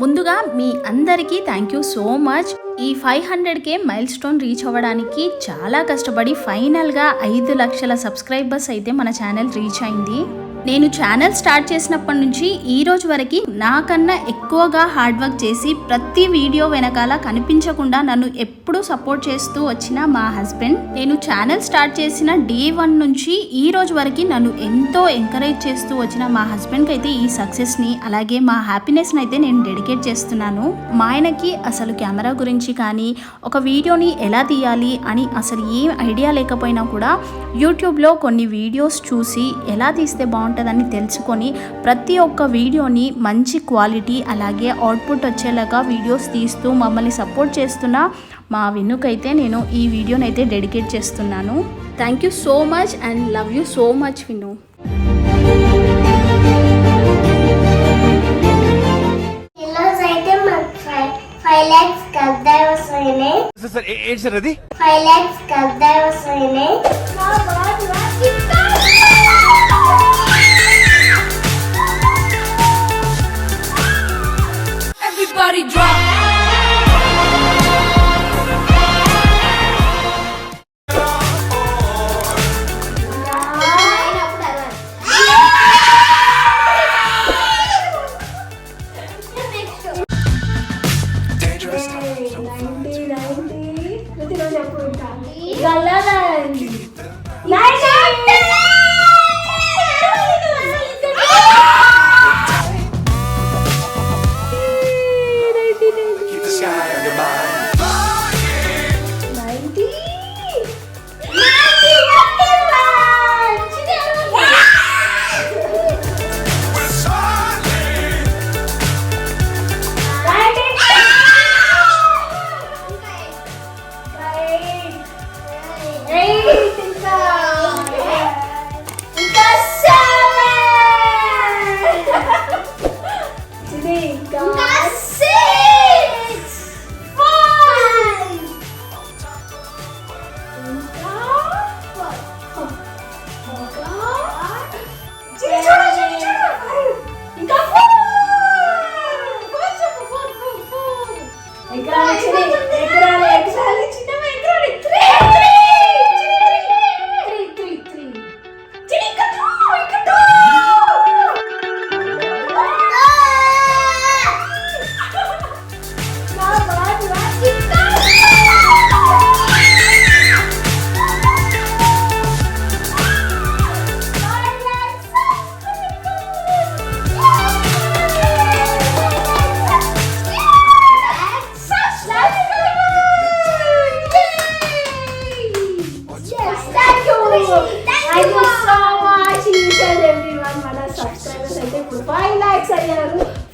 ముందుగా మీ అందరికీ thank you so much. ఈ 500K మైల్ స్టోన్ రీచ్ అవ్వడానికి చాలా కష్టపడి ఫైనల్గా 5 లక్షల సబ్స్క్రైబర్స్ అయితే మన ఛానల్ రీచ్ అయింది. నేను ఛానల్ స్టార్ట్ చేసినప్పటి నుంచి ఈ రోజు వరకు నాకన్నా ఎక్కువగా హార్డ్ వర్క్ చేసి ప్రతి వీడియో వెనకాల కనిపించకుండా నన్ను ఎప్పుడూ సపోర్ట్ చేస్తూ వచ్చిన మా హస్బెండ్. నేను ఛానల్ స్టార్ట్ చేసిన డే 1 నుంచి ఈ రోజు వరకు నన్ను ఎంతో ఎంకరేజ్ చేస్తూ వచ్చిన మా హస్బెండ్కి అయితే ఈ సక్సెస్ని అలాగే మా హ్యాపీనెస్ని అయితే నేను డెడికేట్ చేస్తున్నాను. మా ఆయనకి అసలు కెమెరా గురించి కానీ ఒక వీడియోని ఎలా తీయాలి అని అసలు ఏం ఐడియా లేకపోయినా కూడా యూట్యూబ్లో కొన్ని వీడియోస్ చూసి ఎలా తీస్తే బాగుంటుందని తెలుసుకొని ప్రతి ఒక్క వీడియోని మంచి క్వాలిటీ అలాగే అవుట్పుట్ వచ్చేలాగా వీడియోస్ తీస్తూ మమ్మల్ని సపోర్ట్ చేస్తున్న మా వినుకైతే నేను ఈ వీడియోని అయితే డెడికేట్ చేస్తున్నాను. Thank you so much and love you so much విను. Everybody drop.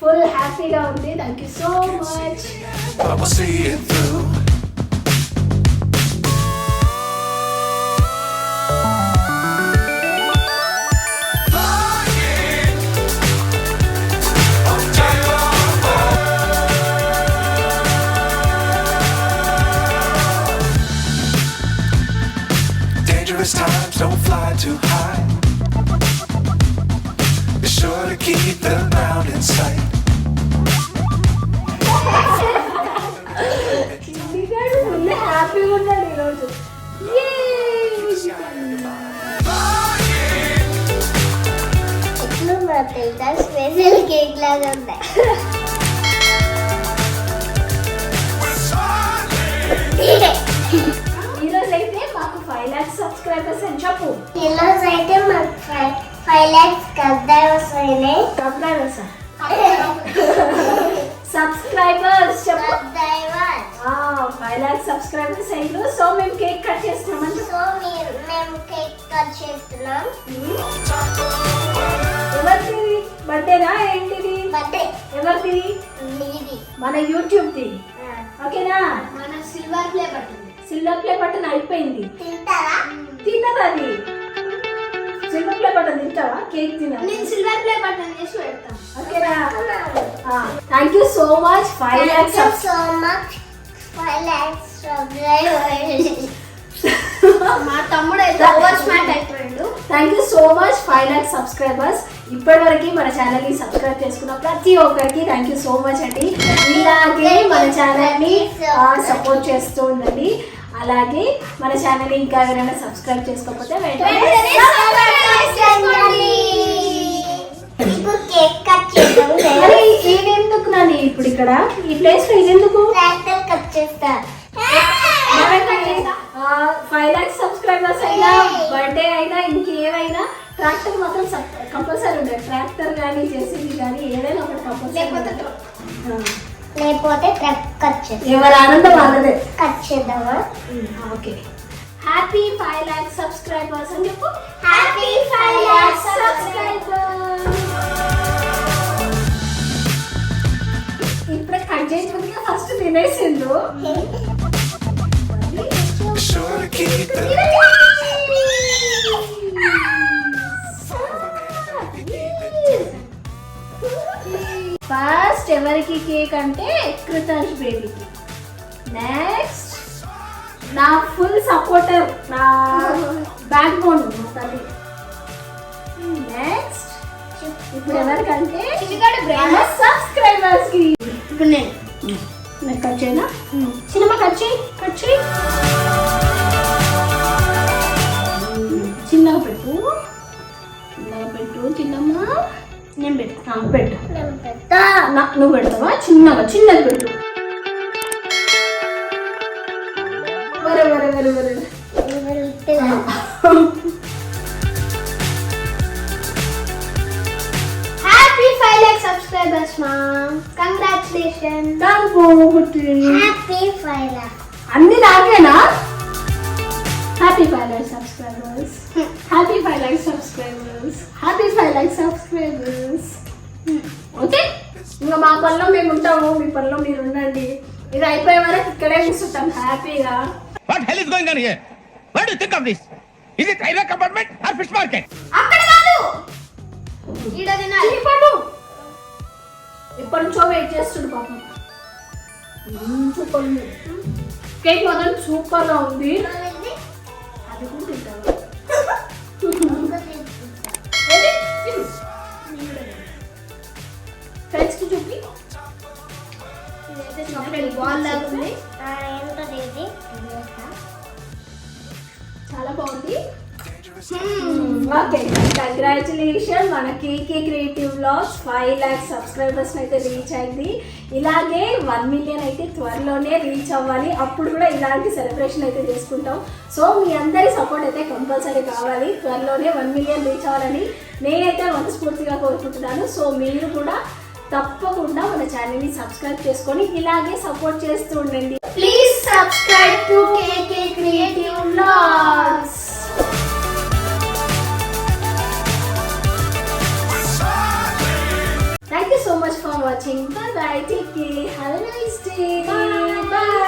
ఫుల్ హ్యాపీగా ఉంది. Thank you so much. Dangerous times don't fly too high. Be sure to keep the ground in sight. హ్యాపీగా ఉన్నాడు ఈరోజు. Special cake లాగా ఉంటాయి. ఈరోజు అయితే మాకు 5 lakhs సబ్స్క్రైబర్స్ అని చెప్పు. ఈరోజు అయితే మాకు 5 lakhs సబ్స్క్రైబర్స్ సబ్స్క్రైబర్స్ చెప్పు. 5 lakhs సబ్స్క్రైబర్స్ అయ్యారు. సో మేము కేక్ కట్ చేస్తున్నామని. సో మేము కేక్ కట్ చేస్తున్నాం. ఎవరిది బర్త్డేనా ఏంటిది? బర్త్డే ఎవరిది? నీది. మన యూట్యూబ్ ది. ఓకేనా? మన silver play button. Silver play button అయిపోయింది. తింటారా? తిన్నదా అది? సిల్వర్ ప్లే బటన్ తింటావా? కేక్ తినా? నేను సిల్వర్ ప్లే బటన్ చేసి పెడతాను. ఓకేనా? Thank you so much. 5 lakhs. So much. 5 lakhs subscribers. మా తమ్ముడు అయితే ఓవర్ స్మార్ట్ అయిపోయాడు. Thank you so much 5 lakhs subscribers. ఇప్పటివరకు మన ఛానల్ని సబ్స్క్రైబ్ చేసుకున్న ప్రతి ఒక్కరికి థ్యాంక్ యూ సో మచ్ అండి. ఇలాగే మన ఛానల్ని సపోర్ట్ చేస్తూ ఉండండి. అలాగే మన ఛానల్ని ఇంకా ఎవరైనా సబ్స్క్రైబ్ చేసుకోకపోతే వెంటనే ఇప్పుడు కేక్ కట్ చేద్దాం. అరే ఇదెందుకు నాని ఇప్పుడు ఇక్కడ ఈ ప్లేస్ లో ఇదెందుకు? ట్రాక్టర్ కట్ చేస్తా. 5 lakhs సబ్స్క్రైబర్స్ అయినా బర్త్డే అయినా ఇంకేమైనా ట్రాక్టర్ మాత్రం కంపల్సరీ ఉంటుంది. ట్రాక్టర్ కానీ జెసిబి కానీ ఏదైనా ఒకటి కంపల్సరీ. లేకపోతే ట్రక్ కట్ చేద్దాం. ఎవరి ఆనందం వాళ్ళదే. కట్ చేద్దామా? ఓకే. హ్యాపీ 5 lakhs సబ్స్క్రైబర్స్ అని చెప్పు. Happy 5 lakhs subscribers. ఇప్పుడే కట్ చేసినందుకే ఫస్ట్ తినేసిండు. Be sure to keep the first ఎవరికి కేక్ అంటే కృతాంష్ బేబీకి. నెక్స్ట్ నా ఫుల్ సపోర్టర్, నా బ్యాక్ బోన్ తల్లి. నెక్స్ట్ ఇప్పుడు ఎవరికంటే సబ్స్క్రైబర్స్ కి. ఇప్పుడు నేను కట్ చేయనా? సినిమా కట్ చేయి, కట్ చేయి. చిన్నగా పెట్టు, చిన్నగా పెట్టు చిన్నమ్మా. నేను పెట్టు, పెట్టు. నువ్వు పెడతావా? చిన్నగా చిన్నది పెట్టు. వరే వరే వరే వరే. Happy 5 lakhs subscribers mom. Congratulations. Happy 5 lakhs. అన్ని నాకేనా? Happy 5 lakhs subscribers. Happy 5 lakhs subscribers. Happy 5 lakhs subscribers. Okay, ఇంకా మా పనిలో మేము ఉంటాము, మీ పనిలో మీరు ఉండండి. ఇది అయిపోయే వరకు ఇక్కడే కూర్చుంటాం హ్యాపీగా. What hell is going on here? What do you think of this? Is it railway compartment or fish market? అక్కడ కాదు, ఈడ తినాలి. పడు. ఎప్పటి నుంచో వెయిట్ చేస్తుండు పాపం. సూపర్ ఉంది కేక్, మాత్రం సూపర్ గా ఉంది. అది కూడా తింటావా? ఫ్రెండ్స్ కి చూపి. చాలా బాగుంది. Okay, congratulation. మన కేకే క్రియేటివ్ వ్లాగ్స్ 5 lakhs సబ్స్క్రైబర్స్ అయితే రీచ్ అయింది. ఇలాగే 1 million అయితే త్వరలోనే రీచ్ అవ్వాలి. అప్పుడు కూడా ఇలాంటి సెలబ్రేషన్ అయితే చేసుకుంటాం. సో మీ అందరి సపోర్ట్ అయితే కంపల్సరీ కావాలి. త్వరలోనే 1 million రీచ్ అవ్వాలని నేనైతే మనస్ఫూర్తిగా కోరుకుంటున్నాను. సో మీరు కూడా తప్పకుండా మన ఛానల్ని సబ్స్క్రైబ్ చేసుకొని ఇలాగే సపోర్ట్ చేస్తూ ఉండండి. Please subscribe to KK creative vlogs. Thank you so much for watching. Bye bye. Take care. Have a nice day. Bye.